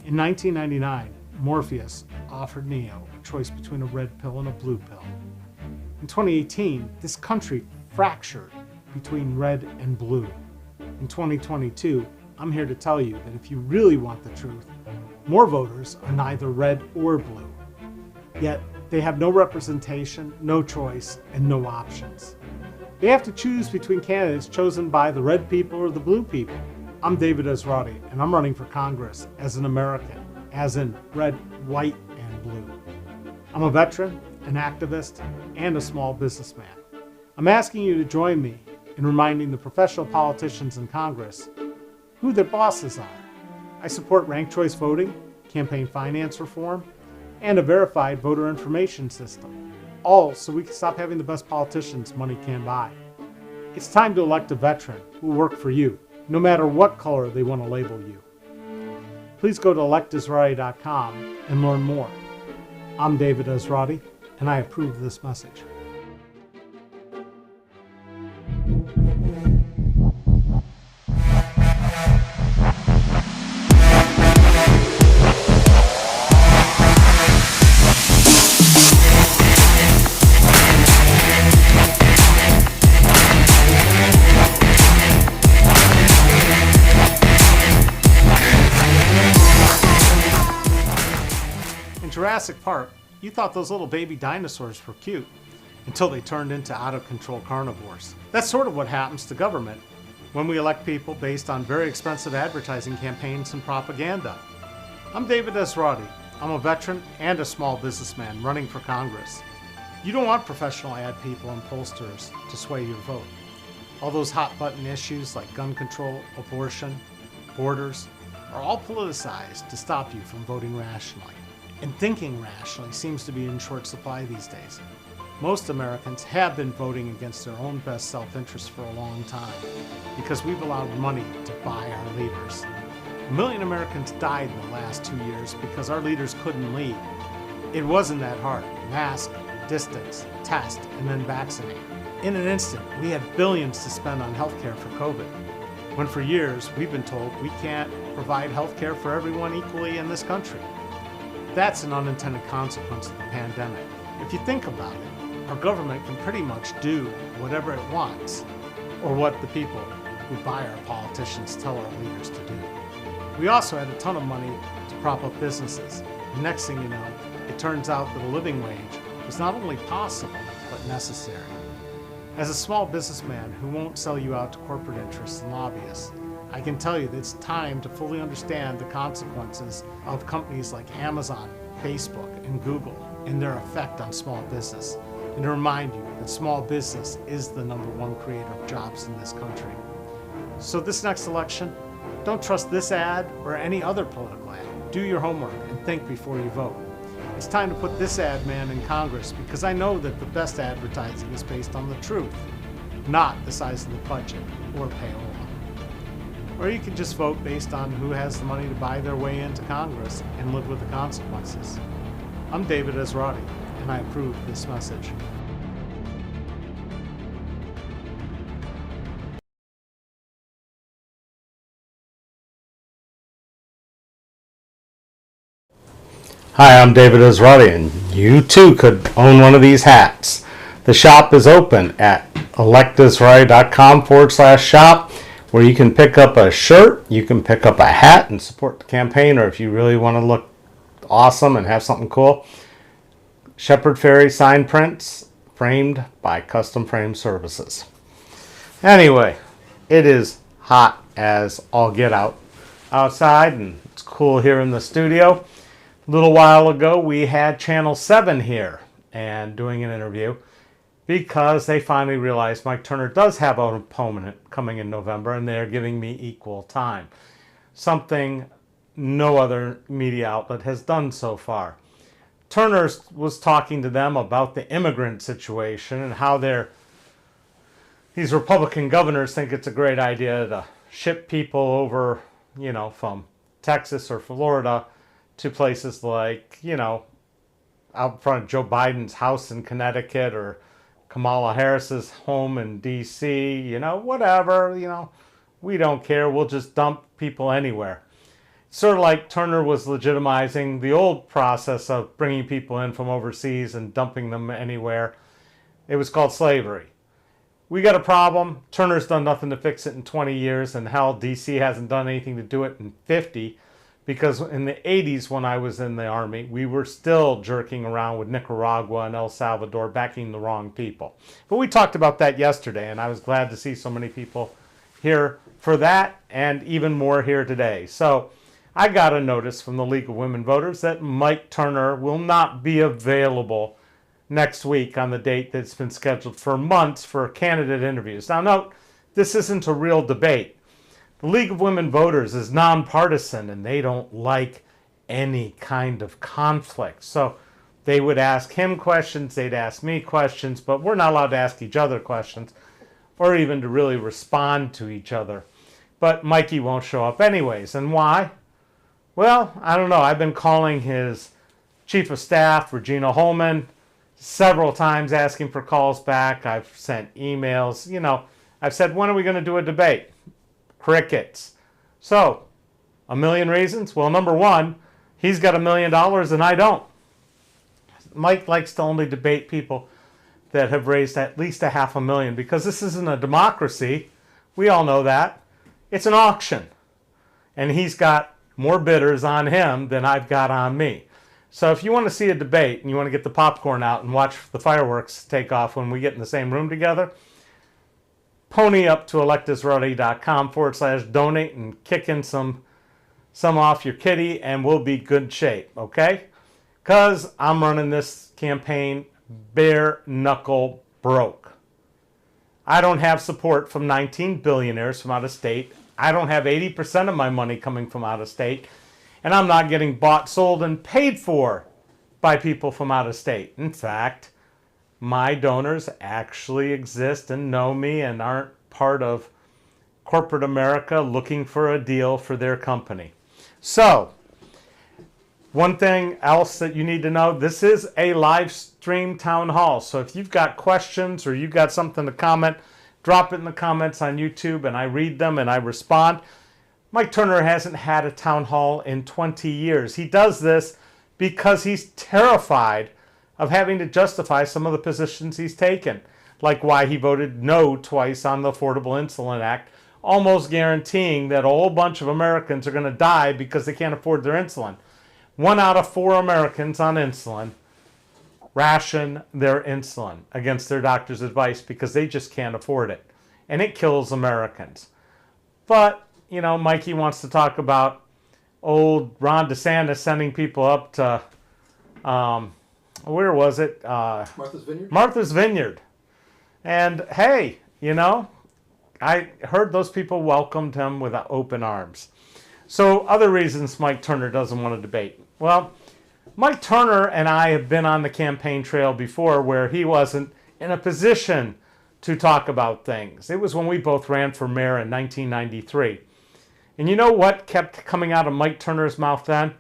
In 1999, Morpheus offered Neo a choice between a red pill and a blue pill. In 2018, this country fractured between red and blue. In 2022, I'm here to tell you that if you really want the truth, more voters are neither red or blue. Yet, they have no representation, no choice, and no options. They have to choose between candidates chosen by the red people or the blue people. I'm David Esrati, and I'm running for Congress as an American, as in red, white, and blue. I'm a veteran, an activist, and a small businessman. I'm asking you to join me in reminding the professional politicians in Congress who their bosses are. I support ranked choice voting, campaign finance reform, and a verified voter information system, all so we can stop having the best politicians money can buy. It's time to elect a veteran who will work for you, no matter what color they want to label you. Please go to electesrati.com and learn more. I'm David Esrati, and I approve this message. In Jurassic Park, you thought those little baby dinosaurs were cute until they turned into out-of-control carnivores. That's sort of what happens to government when we elect people based on very expensive advertising campaigns and propaganda. I'm David Esrati. I'm a veteran and a small businessman running for Congress. You don't want professional ad people and pollsters to sway your vote. All those hot-button issues like gun control, abortion, borders are all politicized to stop you from voting rationally. And thinking rationally seems to be in short supply these days. Most Americans have been voting against their own best self-interest for a long time because we've allowed money to buy our leaders. 1 million Americans died in the last 2 years because our leaders couldn't lead. It wasn't that hard. Mask, distance, test, and then vaccinate. In an instant, we had billions to spend on healthcare for COVID, when for years we've been told we can't provide healthcare for everyone equally in this country. That's an unintended consequence of the pandemic. If you think about it, our government can pretty much do whatever it wants, or what the people who buy our politicians tell our leaders to do. We also had a ton of money to prop up businesses. The next thing you know, it turns out that a living wage was not only possible, but necessary. As a small businessman who won't sell you out to corporate interests and lobbyists, I can tell you that it's time to fully understand the consequences of companies like Amazon, Facebook, and Google and their effect on small business, and to remind you that small business is the #1 creator of jobs in this country. So this next election, don't trust this ad or any other political ad. Do your homework and think before you vote. It's time to put this ad man in Congress because I know that the best advertising is based on the truth, not the size of the budget or payola. Or you can just vote based on who has the money to buy their way into Congress and live with the consequences. I'm David Esrati, and I approve this message. Hi, I'm David Esrati, and you too could own one of these hats. The shop is open at electesrati.com/shop, where you can pick up a shirt, you can pick up a hat and support the campaign, or if you really want to look awesome and have something cool, Shepherd Ferry sign prints framed by Custom Frame Services. Anyway, it is hot as all get out outside, and it's cool here in the studio. A little while ago, we had Channel 7 here and doing an interview because they finally realized Mike Turner does have an opponent coming in November, and they're giving me equal time. Something no other media outlet has done so far. Turner was talking to them about the immigrant situation and how these Republican governors think it's a great idea to ship people over, from Texas or Florida to places like, out front of Joe Biden's house in Connecticut or Kamala Harris's home in D.C., whatever, we don't care. We'll just dump people anywhere. Sort of like Turner was legitimizing the old process of bringing people in from overseas and dumping them anywhere. It was called slavery. We got a problem. Turner's done nothing to fix it in 20 years, and hell, DC hasn't done anything to do it in 50, because in the 80s when I was in the Army, we were still jerking around with Nicaragua and El Salvador, backing the wrong people. But we talked about that yesterday, and I was glad to see so many people here for that, and even more here today. So I got a notice from the League of Women Voters that Mike Turner will not be available next week on the date that's been scheduled for months for candidate interviews. Now note, this isn't a real debate. The League of Women Voters is nonpartisan, and they don't like any kind of conflict. So they would ask him questions, they'd ask me questions, but we're not allowed to ask each other questions or even to really respond to each other. But Mikey won't show up anyways. And why? Well, I don't know. I've been calling his chief of staff, Regina Holman, several times asking for calls back. I've sent emails. I've said, when are we going to do a debate? Crickets. So, a million reasons? Well, number one, he's got $1 million and I don't. Mike likes to only debate people that have raised at least $500,000, because this isn't a democracy. We all know that. It's an auction. And he's got more bidders on him than I've got on me. So if you want to see a debate and you want to get the popcorn out and watch the fireworks take off when we get in the same room together, pony up to electesrati.com/donate and kick in some off your kitty, and we'll be good shape, okay? Because I'm running this campaign bare knuckle broke. I don't have support from 19 billionaires from out of state. I don't have 80% of my money coming from out of state. And I'm not getting bought, sold, and paid for by people from out of state. In fact, my donors actually exist and know me and aren't part of corporate America looking for a deal for their company. So, one thing else that you need to know, this is a live stream town hall. So if you've got questions or you've got something to comment, drop it in the comments on YouTube and I read them and I respond. Mike Turner hasn't had a town hall in 20 years. He does this because he's terrified of having to justify some of the positions he's taken, like why he voted no twice on the Affordable Insulin Act, almost guaranteeing that a whole bunch of Americans are going to die because they can't afford their insulin. 1 out of 4 Americans on insulin ration their insulin against their doctor's advice because they just can't afford it. And it kills Americans. But Mikey wants to talk about old Ron DeSantis sending people up to, where was it? Martha's Vineyard? Martha's Vineyard. And hey, I heard those people welcomed him with open arms. So other reasons Mike Turner doesn't want to debate. Well, Mike Turner and I have been on the campaign trail before where he wasn't in a position to talk about things. It was when we both ran for mayor in 1993. And you know what kept coming out of Mike Turner's mouth then?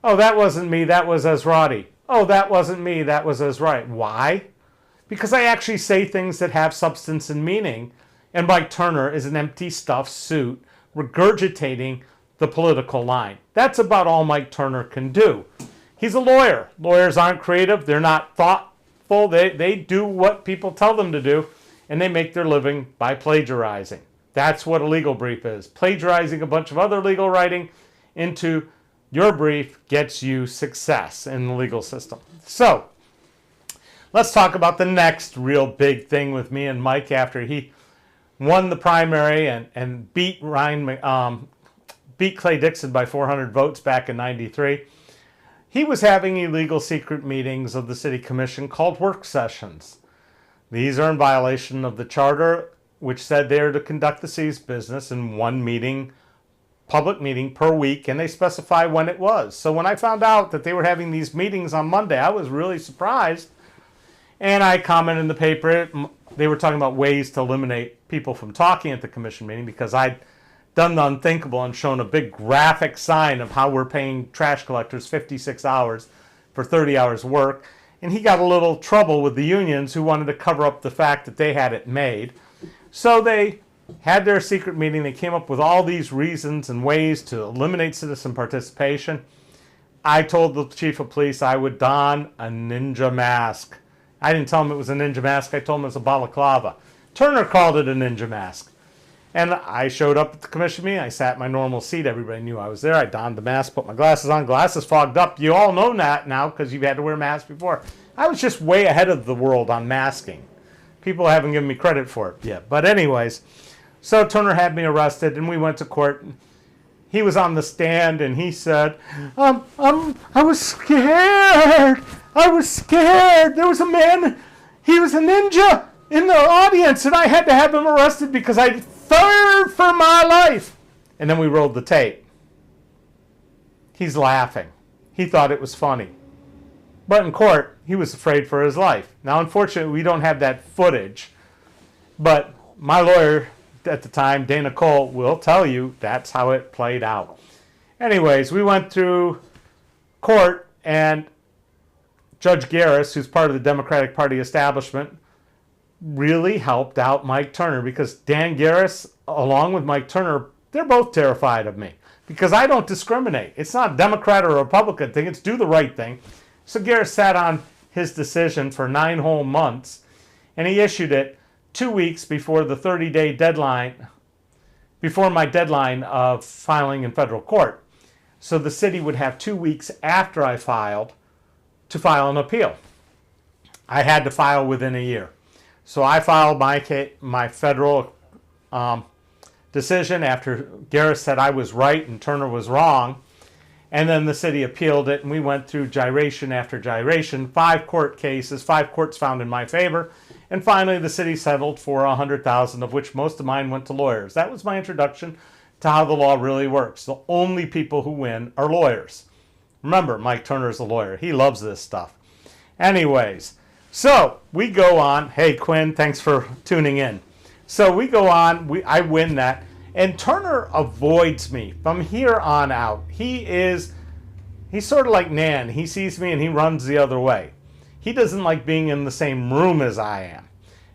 Oh, that wasn't me, that was Esrati. Oh, that wasn't me, that was Esrati. Why? Because I actually say things that have substance and meaning, and Mike Turner is an empty stuffed suit regurgitating the political line. That's about all Mike Turner can do. He's a lawyer. Lawyers aren't creative, they're not thoughtful, they do what people tell them to do, and they make their living by plagiarizing. That's what a legal brief is. Plagiarizing a bunch of other legal writing into your brief gets you success in the legal system. So, let's talk about the next real big thing with me and Mike after he won the primary and beat Clay Dixon by 400 votes back in '93. He was having illegal secret meetings of the city commission called work sessions. These are in violation of the charter, which said they are to conduct the city's business in one meeting, public meeting per week, and they specify when it was. So when I found out that they were having these meetings on Monday, I was really surprised. And I commented in the paper, they were talking about ways to eliminate people from talking at the commission meeting because I'd done the unthinkable and shown a big graphic sign of how we're paying trash collectors 56 hours for 30 hours work. And he got a little trouble with the unions who wanted to cover up the fact that they had it made. So they had their secret meeting. They came up with all these reasons and ways to eliminate citizen participation. I told the chief of police I would don a ninja mask. I didn't tell him it was a ninja mask. I told him it was a balaclava. Turner called it a ninja mask. And I showed up at the commission meeting. I sat in my normal seat. Everybody knew I was there. I donned the mask, put my glasses on. Glasses fogged up. You all know that now because you've had to wear masks before. I was just way ahead of the world on masking. People haven't given me credit for it yet. But anyways, so Turner had me arrested, and we went to court. He was on the stand, and he said, I was scared. I was scared. There was a man, he was a ninja in the audience, and I had to have him arrested because I feared for my life. And then we rolled the tape. He's laughing. He thought it was funny. But in court, he was afraid for his life. Now, unfortunately, we don't have that footage. But my lawyer at the time, Dana Cole, will tell you that's how it played out. Anyways, we went through court, and Judge Garris, who's part of the Democratic Party establishment, really helped out Mike Turner because Dan Garris, along with Mike Turner, they're both terrified of me because I don't discriminate. It's not a Democrat or a Republican thing. It's do the right thing. So Garris sat on his decision for 9 whole months, and he issued it 2 weeks before the 30-day deadline, before my deadline of filing in federal court. So the city would have 2 weeks after I filed to file an appeal. I had to file within a year. So I filed my federal decision after Garris said I was right and Turner was wrong. And then the city appealed it, and we went through gyration after gyration, 5 court cases, 5 courts found in my favor. And finally, the city settled for $100,000, of which most of mine went to lawyers. That was my introduction to how the law really works. The only people who win are lawyers. Remember, Mike Turner's a lawyer. He loves this stuff. Anyways, so we go on. Hey, Quinn, thanks for tuning in. So we go on. I win that. And Turner avoids me from here on out. He's sort of like Nan. He sees me and he runs the other way. He doesn't like being in the same room as I am.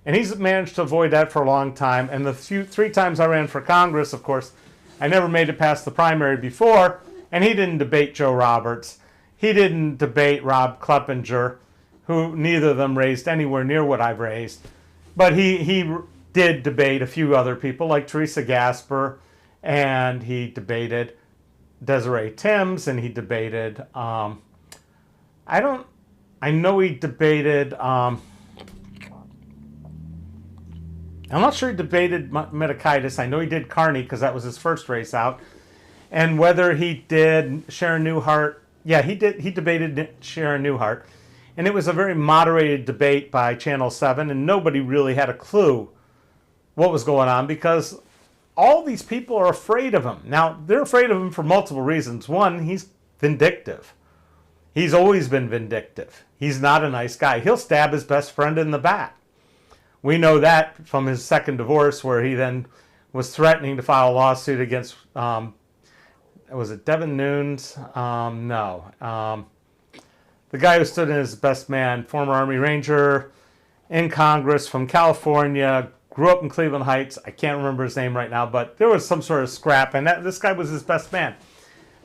And he's managed to avoid that for a long time. And the 3 times I ran for Congress, of course, I never made it past the primary before. And he didn't debate Joe Roberts. He didn't debate Rob Kleppinger, who neither of them raised anywhere near what I've raised. But he did debate a few other people like Teresa Gasper, and he debated Desiree Timms, and he debated, I'm not sure he debated Metakaitis. I know he did Carney because that was his first race out. And whether he did Sharon Newhart, yeah, he debated Sharon Newhart. And it was a very moderated debate by Channel 7, and nobody really had a clue what was going on because all these people are afraid of him. Now, they're afraid of him for multiple reasons. One, he's vindictive. He's always been vindictive. He's not a nice guy. He'll stab his best friend in the back. We know that from his second divorce where he then was threatening to file a lawsuit against, was it Devin Nunes? No. The guy who stood in as best man, former Army Ranger in Congress from California, grew up in Cleveland Heights. I can't remember his name right now, but there was some sort of scrap, and this guy was his best man.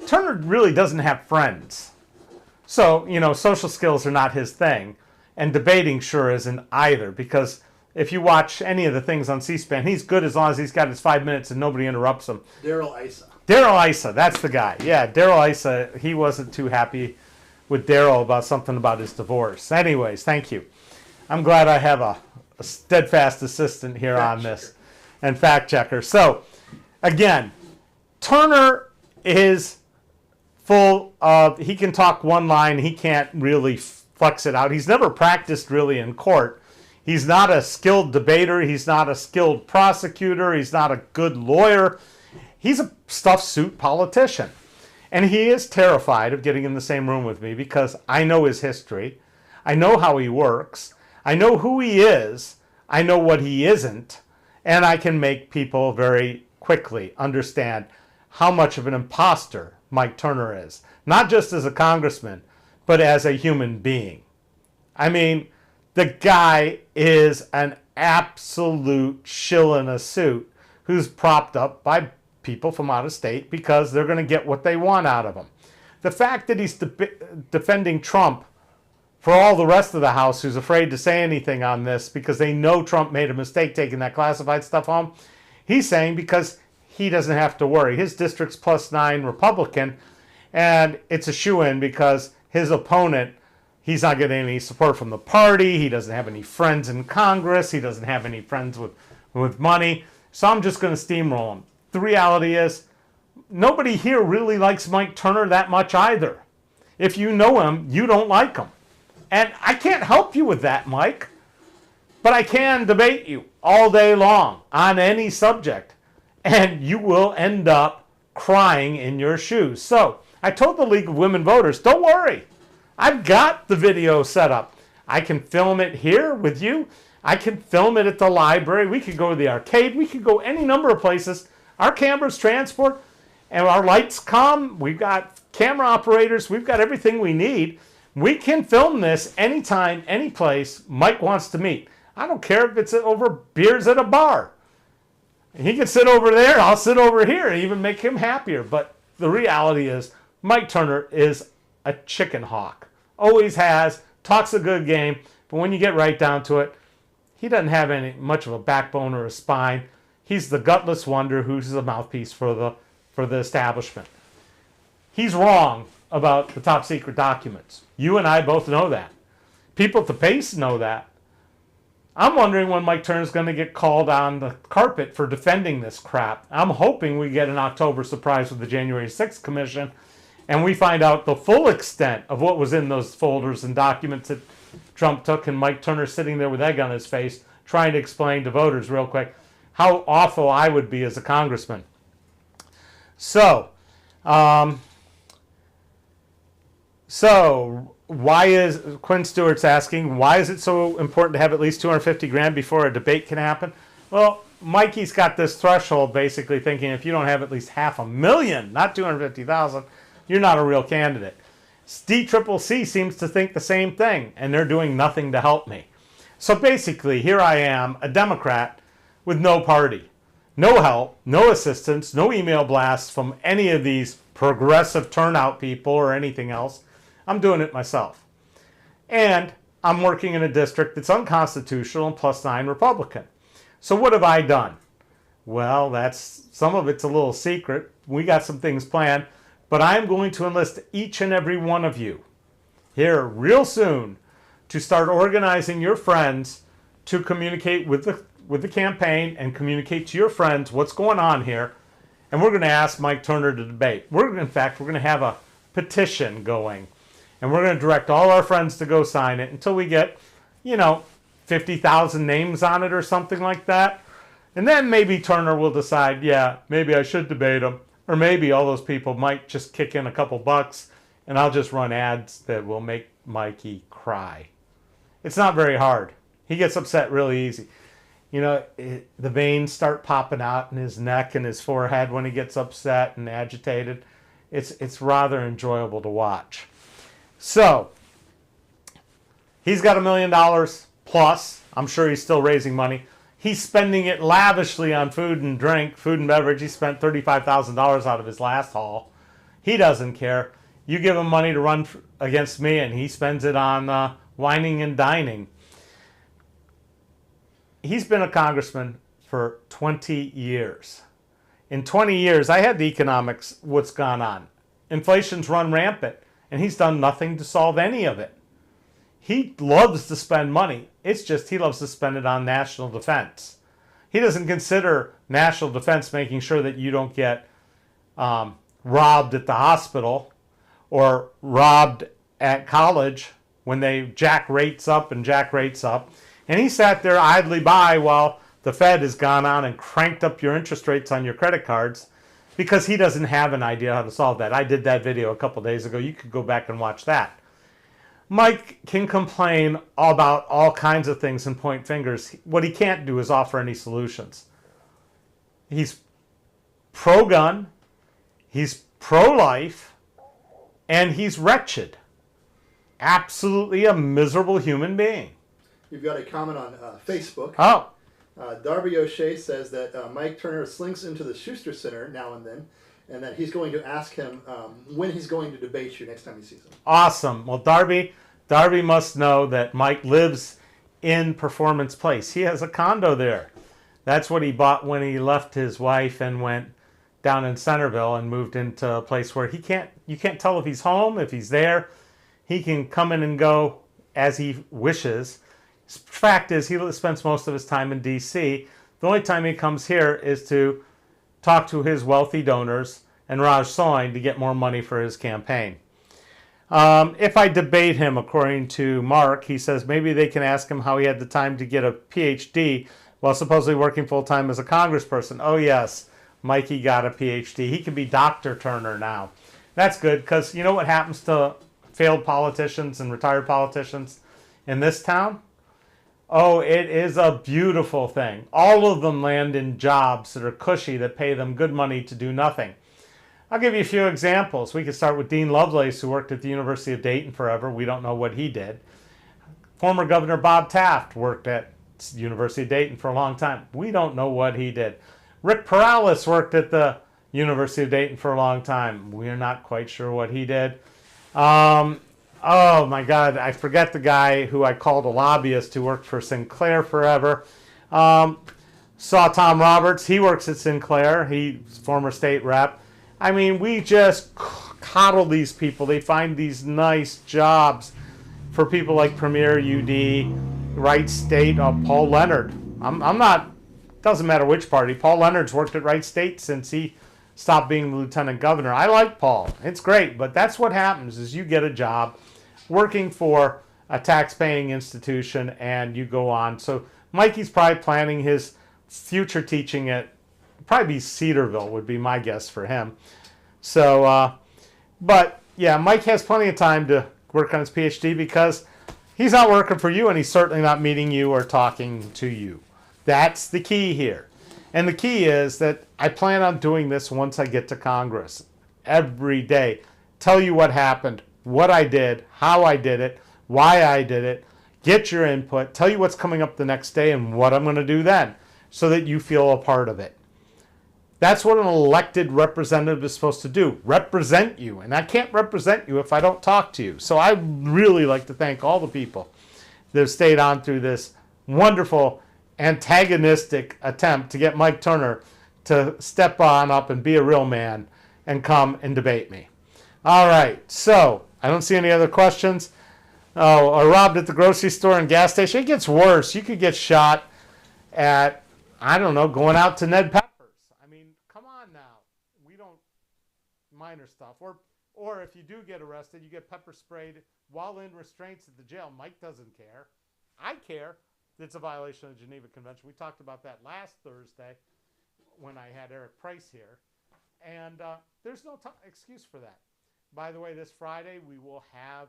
Turner really doesn't have friends. So, social skills are not his thing, and debating sure isn't either, because if you watch any of the things on C-SPAN, he's good as long as he's got his 5 minutes and nobody interrupts him. Daryl Issa. Daryl Issa, that's the guy. Yeah, Daryl Issa, he wasn't too happy with Daryl about something about his divorce. Anyways, thank you. I'm glad I have a steadfast assistant here on this and fact checker. So, again, Turner is full of, he can talk one line, he can't really flex it out. He's never practiced really in court. He's not a skilled debater. He's not a skilled prosecutor. He's not a good lawyer. He's a stuffed suit politician. And he is terrified of getting in the same room with me because I know his history. I know how he works. I know who he is. I know what he isn't. And I can make people very quickly understand how much of an imposter Mike Turner is. Not just as a congressman, but as a human being. I mean, the guy is an absolute shill in a suit who's propped up by people from out of state because they're going to get what they want out of him. The fact that he's defending Trump for all the rest of the House who's afraid to say anything on this because they know Trump made a mistake taking that classified stuff home, he's saying because he doesn't have to worry. His district's +9 Republican, and it's a shoo-in because his opponent, he's not getting any support from the party. He doesn't have any friends in Congress. He doesn't have any friends with money. So I'm just going to steamroll him. The reality is, nobody here really likes Mike Turner that much either. If you know him, you don't like him. And I can't help you with that, Mike. But I can debate you all day long on any subject. And you will end up crying in your shoes. So I told the League of Women Voters, don't worry. I've got the video set up. I can film it here with you. I can film it at the library. We could go to the arcade. We could go any number of places. Our cameras transport and our lights come. We've got camera operators. We've got everything we need. We can film this anytime, any place Mike wants to meet. I don't care if it's over beers at a bar. He can sit over there. I'll sit over here and even make him happier. But the reality is Mike Turner is a chicken hawk. Always has. Talks a good game. But when you get right down to it, he doesn't have much of a backbone or a spine. He's the gutless wonder who's the mouthpiece for the establishment. He's wrong about the top secret documents. You and I both know that. People at the base know that. I'm wondering when Mike Turner's going to get called on the carpet for defending this crap. I'm hoping we get an October surprise with the January 6th commission and we find out the full extent of what was in those folders and documents that Trump took, and Mike Turner sitting there with egg on his face trying to explain to voters real quick how awful I would be as a congressman. So why is, Quinn Stewart's asking, why is it so important to have at least 250 grand before a debate can happen? Well, Mikey's got this threshold basically thinking if you don't have at least $500,000, not 250,000, you're not a real candidate. DCCC seems to think the same thing, and they're doing nothing to help me. So basically, here I am, a Democrat with no party, no help, no assistance, no email blasts from any of these progressive turnout people or anything else. I'm doing it myself. And I'm working in a district that's unconstitutional and +9 Republican. So what have I done? Well, some of it's a little secret. We got some things planned. But I'm going to enlist each and every one of you here real soon to start organizing your friends to communicate with the campaign and communicate to your friends what's going on here. And we're going to ask Mike Turner to debate. In fact, we're going to have a petition going. And we're going to direct all our friends to go sign it until we get, 50,000 names on it or something like that. And then maybe Turner will decide, yeah, maybe I should debate him. Or maybe all those people might just kick in a couple bucks and I'll just run ads that will make Mikey cry. It's not very hard. He gets upset really easy. The veins start popping out in his neck and his forehead when he gets upset and agitated. It's rather enjoyable to watch. So, he's got $1 million plus. I'm sure he's still raising money. He's spending it lavishly on food and drink, food and beverage. He spent $35,000 out of his last haul. He doesn't care. You give him money to run against me, and he spends it on whining and dining. He's been a congressman for 20 years. In 20 years, I had the economics, what's gone on. Inflation's run rampant, and he's done nothing to solve any of it. He loves to spend money. It's just he loves to spend it on national defense. He doesn't consider national defense making sure that you don't get robbed at the hospital or robbed at college when they jack rates up. And he sat there idly by while the Fed has gone on and cranked up your interest rates on your credit cards because he doesn't have an idea how to solve that. I did that video a couple days ago. You could go back and watch that. Mike can complain about all kinds of things and point fingers. What he can't do is offer any solutions. He's pro-gun, he's pro-life, and he's wretched. Absolutely a miserable human being. You've got a comment on Facebook. Oh. Darby O'Shea says that Mike Turner slinks into the Schuster Center now and then, and that he's going to ask him when he's going to debate you next time he sees him. Awesome. Well, Darby must know that Mike lives in Performance Place. He has a condo there. That's what he bought when he left his wife and went down in Centerville and moved into a place where you can't tell if he's home, if he's there. He can come in and go as he wishes. Fact is, he spends most of his time in D.C. The only time he comes here is to talk to his wealthy donors and Raj Soin to get more money for his campaign. If I debate him, according to Mark, he says maybe they can ask him how he had the time to get a PhD while supposedly working full-time as a congressperson. Oh, yes, Mikey got a PhD. He can be Dr. Turner now. That's good, because you know what happens to failed politicians and retired politicians in this town? Oh, it is a beautiful thing. All of them land in jobs that are cushy, that pay them good money to do nothing. I'll give you a few examples. We could start with Dean Lovelace, who worked at the University of Dayton forever. We don't know what he did. Former Governor Bob Taft worked at University of Dayton for a long time. We don't know what he did. Rick Perales worked at the University of Dayton for a long time. We're not quite sure what he did. Oh my God, I forget the guy who I called a lobbyist who worked for Sinclair forever. Saw Tom Roberts. He works at Sinclair. He's former state rep. I mean, we just coddle these people. They find these nice jobs for people like Premier UD, Wright State, Paul Leonard. I'm not, doesn't matter which party. Paul Leonard's worked at Wright State since he stopped being the lieutenant governor. I like Paul. It's great, but that's what happens is you get a job working for a tax-paying institution and you go on. So Mikey's probably planning his future teaching at, probably be Cedarville would be my guess for him. So, but yeah, Mike has plenty of time to work on his PhD because he's not working for you and he's certainly not meeting you or talking to you. That's the key here. And the key is that I plan on doing this once I get to Congress. Every day. Tell you what happened, what I did, how I did it, why I did it, get your input, tell you what's coming up the next day and what I'm going to do then so that you feel a part of it. That's what an elected representative is supposed to do, represent you. And I can't represent you if I don't talk to you. So I really like to thank all the people that have stayed on through this wonderful antagonistic attempt to get Mike Turner to step on up and be a real man and come and debate me. All right, so I don't see any other questions. Oh, or robbed at the grocery store and gas station. It gets worse. You could get shot at, I don't know, going out to Ned Pepper's. I mean, come on now. We don't minor stuff. Or if you do get arrested, you get pepper sprayed while in restraints at the jail. Mike doesn't care. I care. It's a violation of the Geneva Convention. We talked about that last Thursday when I had Eric Price here. And there's no excuse for that. By the way, this Friday we will have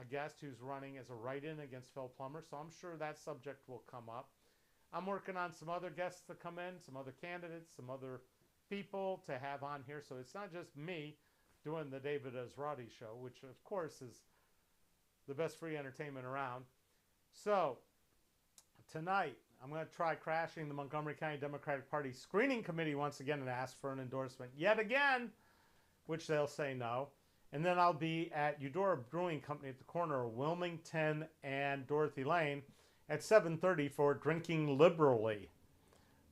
a guest who's running as a write-in against Phil Plummer, so I'm sure that subject will come up. I'm working on some other guests to come in, some other candidates, some other people to have on here. So it's not just me doing the David Esrati show, which of course is the best free entertainment around. So tonight, I'm going to try crashing the Montgomery County Democratic Party Screening Committee once again and ask for an endorsement yet again, which they'll say no. And then I'll be at Eudora Brewing Company at the corner of Wilmington and Dorothy Lane at 7:30 for Drinking Liberally.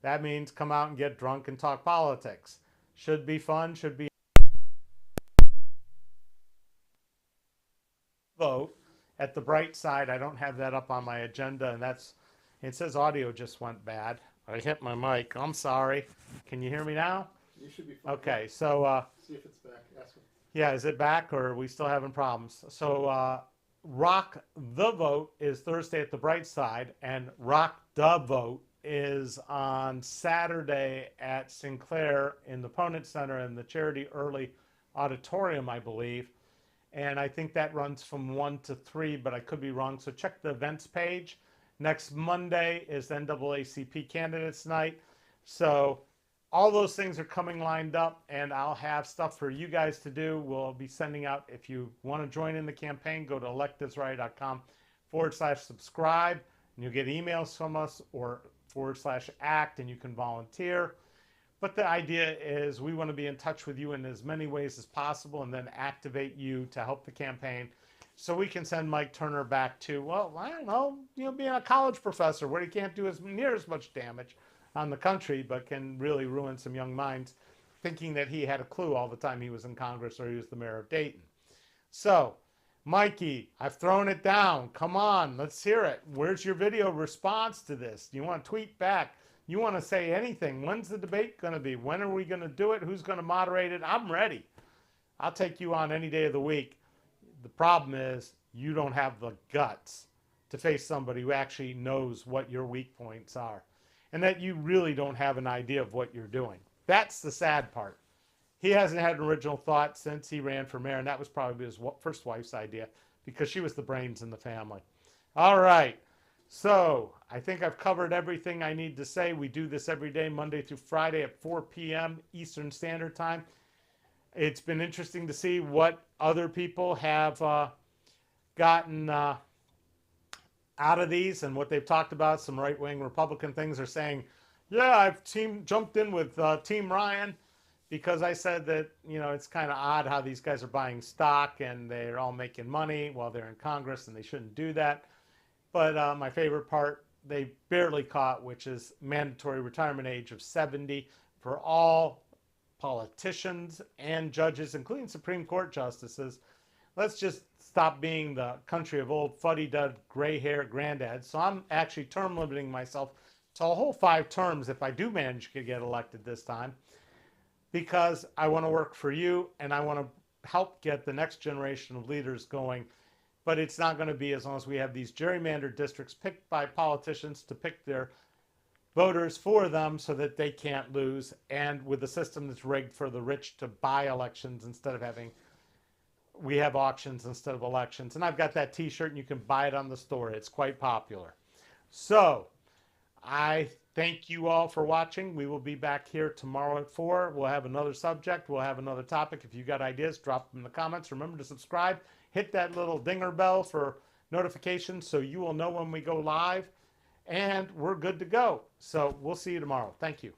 That means come out and get drunk and talk politics. Should be fun, should be vote at the bright side. I don't have that up on my agenda, and that's, it says audio just went bad. I hit my mic. I'm sorry. Can you hear me now? You should be fine. Okay, so See if it's back. Ask him. yeah, is it back or are we still having problems? So Rock the Vote is Thursday at the Bright Side, and Rock the Vote is on Saturday at Sinclair in the Ponent Center in the Charity Early Auditorium, I believe. And I think that runs from 1 to 3, but I could be wrong. So check the events page. Next Monday is NAACP Candidates Night. So all those things are coming lined up, and I'll have stuff for you guys to do. We'll be sending out, if you want to join in the campaign, go to electhisright.com/subscribe, and you'll get emails from us or DATV.org/act, and you can volunteer. But the idea is we want to be in touch with you in as many ways as possible and then activate you to help the campaign so we can send Mike Turner back to, well, I don't know, being a college professor where he can't do near as much damage on the country, but can really ruin some young minds thinking that he had a clue all the time he was in Congress or he was the mayor of Dayton. So, Mikey, I've thrown it down. Come on, let's hear it. Where's your video response to this? Do you want to tweet back? You want to say anything? When's the debate going to be? When are we going to do it? Who's going to moderate it? I'm ready. I'll take you on any day of the week. The problem is you don't have the guts to face somebody who actually knows what your weak points are and that you really don't have an idea of what you're doing. That's the sad part. He hasn't had an original thought since he ran for mayor, and that was probably his first wife's idea because she was the brains in the family. All right. So I think I've covered everything I need to say. We do this every day, Monday through Friday at 4 p.m. Eastern Standard Time. It's been interesting to see what other people have gotten out of these and what they've talked about. Some right-wing Republican things are saying, yeah, I've jumped in with Team Ryan because I said that, it's kind of odd how these guys are buying stock and they're all making money while they're in Congress and they shouldn't do that. But my favorite part, they barely caught, which is mandatory retirement age of 70 for all politicians and judges, including Supreme Court justices. Let's just stop being the country of old fuddy-dud gray-haired granddads. So I'm actually term limiting myself to a whole 5 terms if I do manage to get elected this time, because I want to work for you and I want to help get the next generation of leaders going. But it's not going to be as long as we have these gerrymandered districts picked by politicians to pick their voters for them so that they can't lose, and with a system that's rigged for the rich to buy elections instead of we have auctions instead of elections. And I've got that t-shirt and you can buy it on the store. It's quite popular. So I thank you all for watching. We will be back here tomorrow at 4. We'll have another subject. We'll have another topic. If you got ideas, drop them in the comments. Remember to subscribe. Hit that little dinger bell for notifications so you will know when we go live. And we're good to go. So we'll see you tomorrow. Thank you.